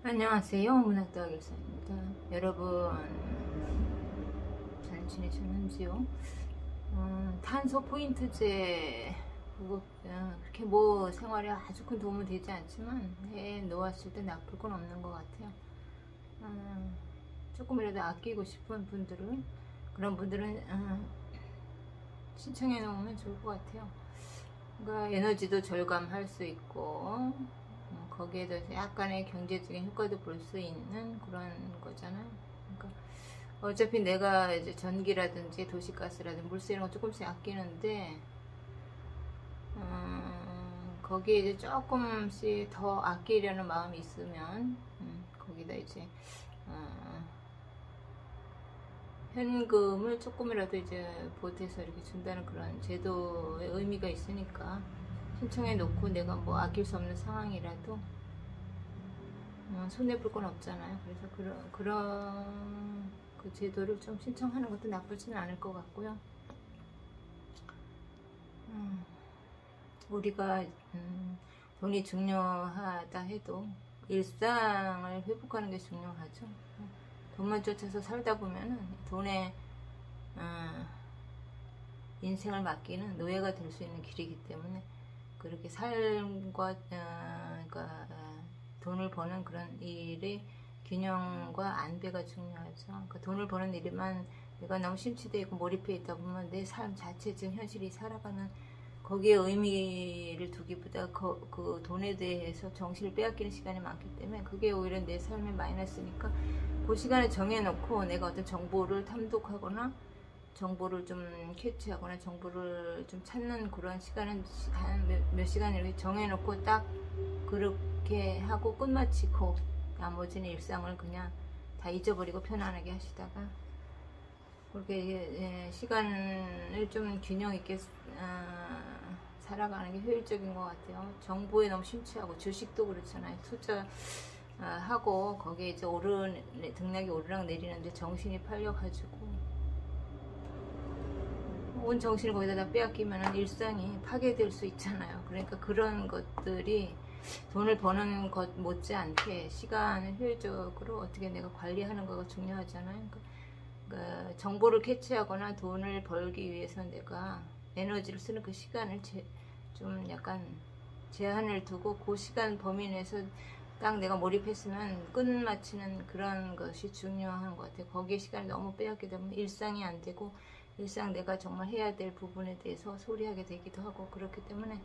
안녕하세요. 문학도화교사입니다. 여러분 잘 지내셨는지요? 탄소 포인트제 그거 그렇게 뭐 생활에 아주 큰 도움은 되지 않지만 해 놓았을 때 나쁠 건 없는 것 같아요. 조금이라도 아끼고 싶은 분들은 그런 분들은 신청해 놓으면 좋을 것 같아요. 그러니까 에너지도 절감할 수 있고 거기에 대해서 약간의 경제적인 효과도 볼 수 있는 그런 거잖아요. 그러니까 어차피 내가 이제 전기라든지 도시가스라든지 물세 이런 거 조금씩 아끼는데 거기에 이제 조금씩 더 아끼려는 마음이 있으면 거기다 이제 현금을 조금이라도 이제 보태서 이렇게 준다는 그런 제도의 의미가 있으니까 신청해 놓고 내가 뭐 아낄 수 없는 상황이라도 손해볼 건 없잖아요. 그래서 그런 그 제도를 좀 신청하는 것도 나쁘지는 않을 것 같고요. 우리가 돈이 중요하다 해도 일상을 회복하는 게 중요하죠. 돈만 쫓아서 살다 보면은 돈에 인생을 맡기는 노예가 될 수 있는 길이기 때문에 그렇게 삶과 그러니까 돈을 버는 그런 일의 균형과 안배가 중요하죠. 그러니까 돈을 버는 일에만 내가 너무 심취되어 있고 몰입해 있다 보면 내 삶 자체 지금 현실이 살아가는 거기에 의미를 두기보다 그 돈에 대해서 정신을 빼앗기는 시간이 많기 때문에 그게 오히려 내 삶에 마이너스니까 그 시간을 정해놓고 내가 어떤 정보를 탐독하거나 정보를 좀 캐치하거나 정보를 좀 찾는 그런 시간은 한 몇 시간 이렇게 정해놓고 딱 그렇게 하고 끝마치고 나머지는 일상을 그냥 다 잊어버리고 편안하게 하시다가 그렇게 시간을 좀 균형 있게 살아가는 게 효율적인 것 같아요. 정보에 너무 심취하고 주식도 그렇잖아요. 투자하고 거기에 이제 등락이 오르락 내리는데 정신이 팔려가지고 온 정신을 거기다 다 빼앗기면 일상이 파괴될 수 있잖아요. 그러니까 그런 것들이 돈을 버는 것 못지않게 시간을 효율적으로 어떻게 내가 관리하는 거가 중요하잖아요. 그러니까 정보를 캐치하거나 돈을 벌기 위해서 내가 에너지를 쓰는 그 시간을 좀 약간 제한을 두고 그 시간 범위 내에서 딱 내가 몰입했으면 끝마치는 그런 것이 중요한 것 같아요. 거기에 시간을 너무 빼앗게 되면 일상이 안 되고 일상 내가 정말 해야 될 부분에 대해서 소리하게 되기도 하고 그렇기 때문에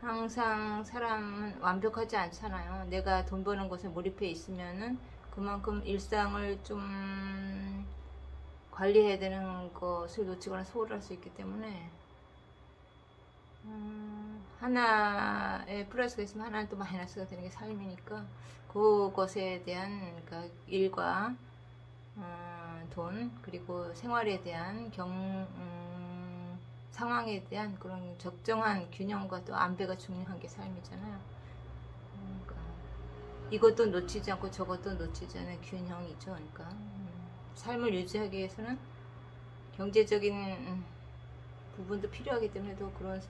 항상 사람은 완벽하지 않잖아요. 내가 돈 버는 것에 몰입해 있으면은 그만큼 일상을 좀 관리해야 되는 것을 놓치거나 소홀할 수 있기 때문에 하나에 플러스가 있으면 하나는 또 마이너스가 되는 게 삶이니까 그것에 대한 그러니까 일과 돈 그리고 생활에 대한 상황에 대한 그런 적정한 균형과 또 안배가 중요한 게 삶이잖아요. 그러니까 이것도 놓치지 않고 저것도 놓치지 않는 균형이죠. 그러니까 삶을 유지하기 위해서는 경제적인 부분도 필요하기 때문에 또 그런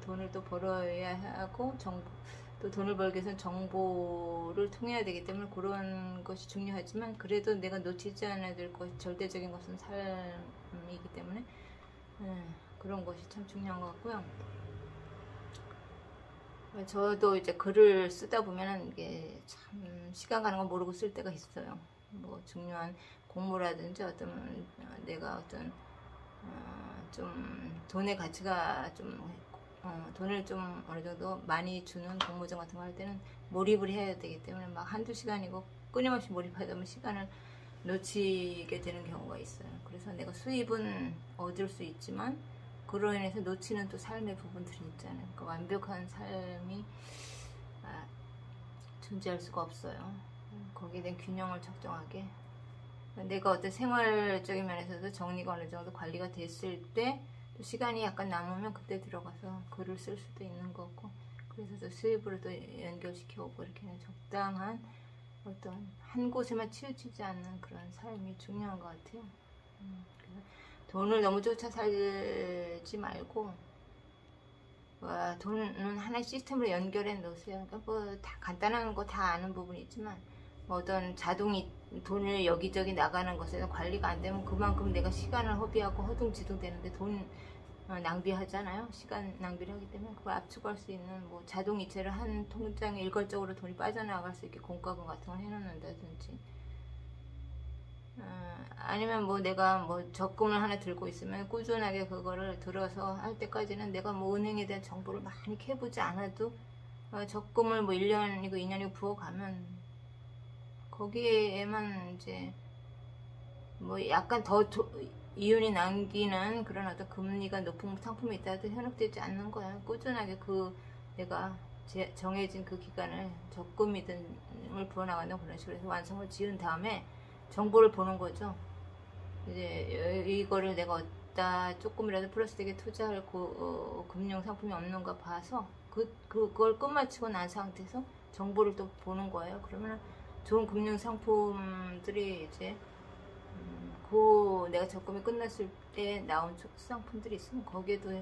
돈을 또 벌어야 하고 또 돈을 벌기 위해서는 정보를 통해야 되기 때문에 그런 것이 중요하지만 그래도 내가 놓치지 않아야 될 것 절대적인 것은 삶이기 때문에 그런 것이 참 중요한 것 같고요. 저도 이제 글을 쓰다 보면은 이게 참 시간 가는 거 모르고 쓸 때가 있어요. 뭐 중요한 공모라든지 어떤 내가 어떤 좀 돈의 가치가 좀 돈을 좀 어느 정도 많이 주는 공모전 같은 거 할 때는 몰입을 해야 되기 때문에 막 한두 시간이고 끊임없이 몰입하다 보면 시간을 놓치게 되는 경우가 있어요. 그래서 내가 수입은 얻을 수 있지만 그로 인해서 놓치는 또 삶의 부분들이 있잖아요. 그러니까 완벽한 삶이 존재할 수가 없어요. 거기에 대한 균형을 적정하게 내가 어떤 생활적인 면에서도 정리가 어느 정도 관리가 됐을 때 또 시간이 약간 남으면 그때 들어가서 글을 쓸 수도 있는 거고 그래서 또 수입으로 또 연결시켜오고 이렇게 적당한 어떤 한 곳에만 치우치지 않는 그런 삶이 중요한 것 같아요. 그래서 돈을 너무 쫓아 살지 말고 돈은 하나의 시스템으로 연결해 놓으세요. 그러니까 뭐 다 간단한 거 다 아는 부분이 있지만 어떤 자동이 돈을 여기저기 나가는 것에서 관리가 안 되면 그만큼 내가 시간을 허비하고 허둥지둥 되는데 돈 낭비하잖아요. 시간 낭비를 하기 때문에 그걸 압축할 수 있는 뭐 자동이체를 한 통장에 일괄적으로 돈이 빠져나갈 수 있게 공과금 같은 걸 해놓는다든지, 아니면 뭐 내가 뭐 적금을 하나 들고 있으면 꾸준하게 그거를 들어서 할 때까지는 내가 뭐 은행에 대한 정보를 많이 캐보지 않아도 적금을 뭐 1년이고 2년이고 부어가면 거기에만 이제 뭐 약간 더 이윤이 남기는 그런 어떤 금리가 높은 상품이 있다도 현혹되지 않는 거야. 꾸준하게 그 내가 정해진 그 기간을 적금이든을 부어나가는 그런 식으로 해서 완성을 지은 다음에 정보를 보는 거죠. 이제 이거를 내가 어디다 조금이라도 플러스되게 투자할 금융 상품이 없는가 봐서 그걸 끝마치고 난 상태에서 정보를 또 보는 거예요. 그러면 좋은 금융 상품들이 이제 내가 적금이 끝났을 때 나온 상품들이 있으면 거기에도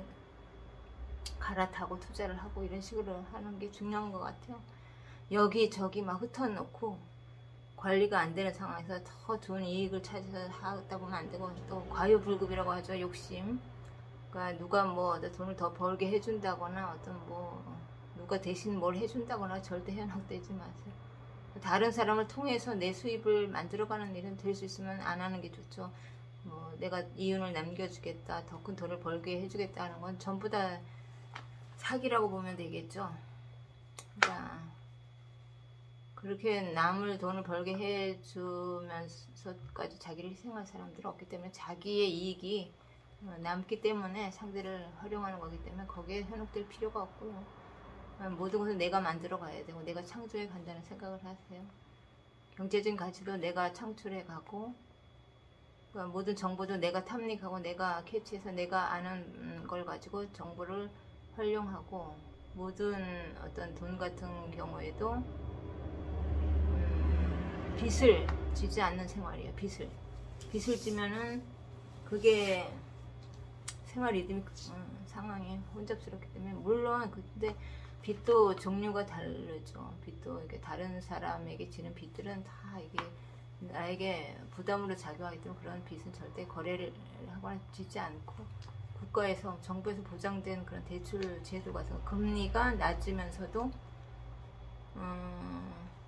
갈아타고 투자를 하고 이런 식으로 하는 게 중요한 것 같아요. 여기저기 막 흩어놓고 관리가 안 되는 상황에서 더 좋은 이익을 찾아서 하다 보면 안 되고, 또 과유불급이라고 하죠. 욕심. 그러니까 누가 뭐 돈을 더 벌게 해준다거나 어떤 뭐 누가 대신 뭘 해준다거나 절대 현혹되지 마세요. 다른 사람을 통해서 내 수입을 만들어가는 일은 될 수 있으면 안 하는 게 좋죠. 뭐 내가 이윤을 남겨주겠다, 더 큰 돈을 벌게 해주겠다 하는 건 전부 다 사기라고 보면 되겠죠. 그러니까 그렇게 남을 돈을 벌게 해주면서까지 자기를 희생할 사람들은 없기 때문에 자기의 이익이 남기 때문에 상대를 활용하는 거기 때문에 거기에 현혹될 필요가 없고요. 모든 것은 내가 만들어 가야 되고 내가 창조해 간다는 생각을 하세요. 경제적인 가치도 내가 창출해 가고, 그러니까 모든 정보도 내가 탐닉하고 내가 캐치해서 내가 아는 걸 가지고 정보를 활용하고, 모든 어떤 돈 같은 경우에도 빚을 지지 않는 생활이에요. 빚을 지면은 그게 생활 리듬이 상황이 혼잡스럽기 때문에, 물론 근데 빚도 종류가 다르죠. 빚도 이게 다른 사람에게 지는 빚들은 다 이게 나에게 부담으로 작용하기 때문에 그런 빚은 절대 거래를 하거나 지지 않고, 국가에서 정부에서 보장된 그런 대출 제도 같은 거, 금리가 낮으면서도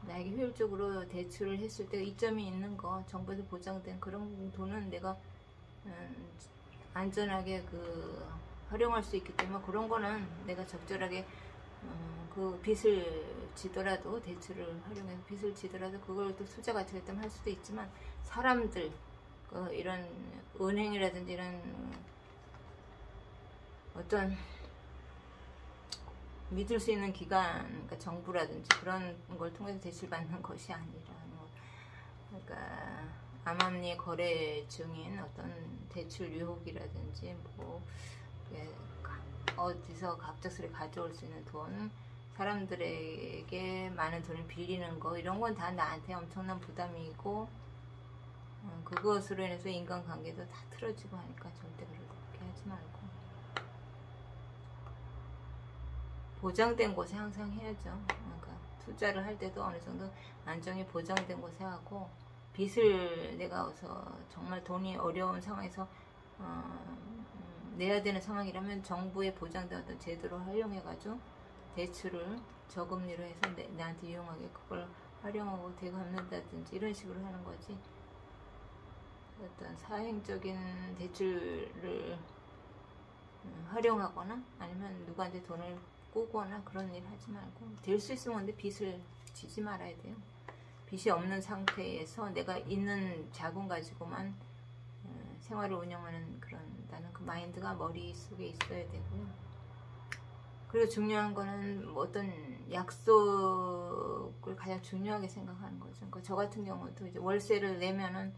나에게 효율적으로 대출을 했을 때 이점이 있는 거, 정부에서 보장된 그런 돈은 내가 안전하게 활용할 수 있기 때문에, 그런 거는 내가 적절하게 그 빚을 지더라도, 대출을 활용해서 빚을 지더라도 그걸 또 투자 가치가 있다면 할 수도 있지만, 사람들 이런 은행이라든지 이런 어떤 믿을 수 있는 기관, 그러니까 정부라든지 그런 걸 통해서 대출받는 것이 아니라, 그러니까 암암리에 거래 중인 어떤 대출 유혹이라든지 뭐 어디서 갑작스레 가져올 수 있는 돈, 사람들에게 많은 돈을 빌리는 거, 이런 건 다 나한테 엄청난 부담이고, 그것으로 인해서 인간관계도 다 틀어지고 하니까 절대 그렇게 하지 말고 보장된 곳에 항상 해야죠. 그러니까 투자를 할 때도 어느 정도 안정이 보장된 곳에 하고, 빚을 내가 정말 돈이 어려운 상황에서 내야 되는 상황이라면 정부에 보장된 어떤 제도를 활용해가지고 대출을 저금리로 해서 나한테 유용하게 그걸 활용하고 되갚는다든지 이런 식으로 하는 거지, 어떤 사행적인 대출을 활용하거나 아니면 누구한테 돈을 꾸거나 그런 일 하지 말고, 될 수 있으면 근데 빚을 지지 말아야 돼요. 빚이 없는 상태에서 내가 있는 자금 가지고만 생활을 운영하는 나는 그 마인드가 머릿속에 있어야 되고요. 그리고 중요한 거는 뭐 어떤 약속을 가장 중요하게 생각하는 거죠. 그러니까 저 같은 경우도 이제 월세를 내면은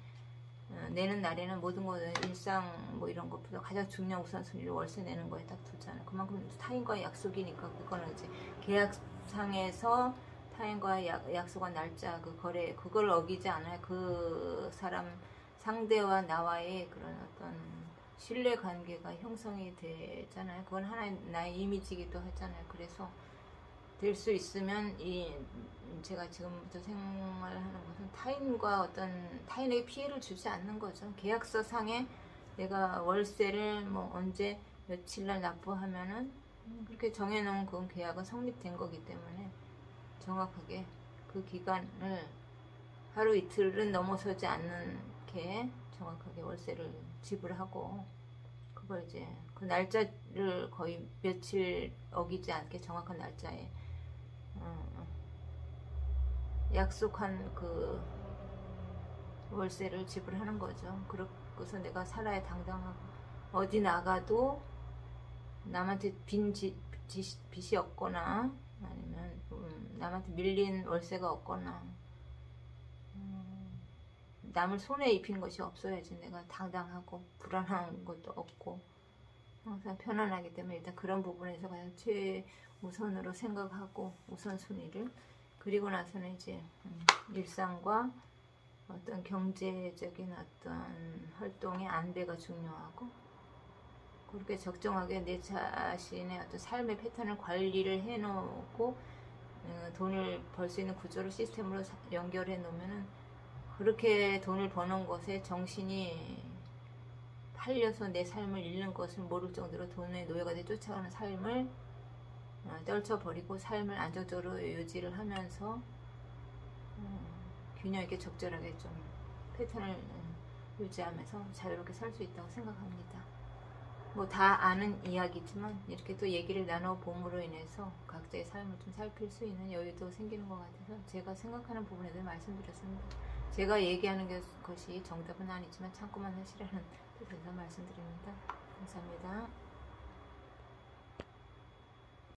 내는 날에는 모든 거, 일상 뭐 이런 것보다 가장 중요한 우선순위를 월세 내는 거에 딱 두잖아요. 그만큼 타인과의 약속이니까, 그거는 이제 계약상에서 타인과의 약속한 날짜, 그 거래, 그걸 어기지 않아요. 그 사람 상대와 나와의 그런 어떤 신뢰 관계가 형성이 되잖아요. 그건 하나의 나의 이미지이기도 하잖아요. 그래서 될 수 있으면 제가 지금부터 생활하는 것은 타인과 어떤 타인에게 피해를 주지 않는 거죠. 계약서 상에 내가 월세를 뭐 언제 며칠 날 납부하면은 그렇게 정해놓은 그 계약은 성립된 거기 때문에 정확하게 그 기간을 하루 이틀은 넘어서지 않게 정확하게 월세를 지불하고, 그걸 이제 그 날짜를 거의 며칠 어기지 않게 정확한 날짜에 약속한 그 월세를 지불하는 거죠. 그래서 내가 살아야 당당하고, 어디 나가도 남한테 빚이 없거나 아니면 남한테 밀린 월세가 없거나 남을 손에 입힌 것이 없어야지 내가 당당하고 불안한 것도 없고 항상 편안하기 때문에, 일단 그런 부분에서 가장 최우선으로 생각하고 우선순위를, 그리고 나서는 이제 일상과 어떤 경제적인 어떤 활동의 안배가 중요하고, 그렇게 적정하게 내 자신의 어떤 삶의 패턴을 관리를 해놓고 돈을 벌 수 있는 구조를 시스템으로 연결해 놓으면은, 그렇게 돈을 버는 것에 정신이 팔려서 내 삶을 잃는 것을 모를 정도로 돈의 노예가 돼 쫓아가는 삶을 떨쳐버리고 삶을 안정적으로 유지를 하면서 균형 있게 적절하게 좀 패턴을 유지하면서 자유롭게 살 수 있다고 생각합니다. 뭐 다 아는 이야기지만 이렇게 또 얘기를 나눠봄으로 인해서 각자의 삶을 좀 살필 수 있는 여유도 생기는 것 같아서 제가 생각하는 부분에 대해 말씀드렸습니다. 제가 얘기하는 것이 정답은 아니지만 참고만 하시라는 뜻에서 말씀드립니다. 감사합니다.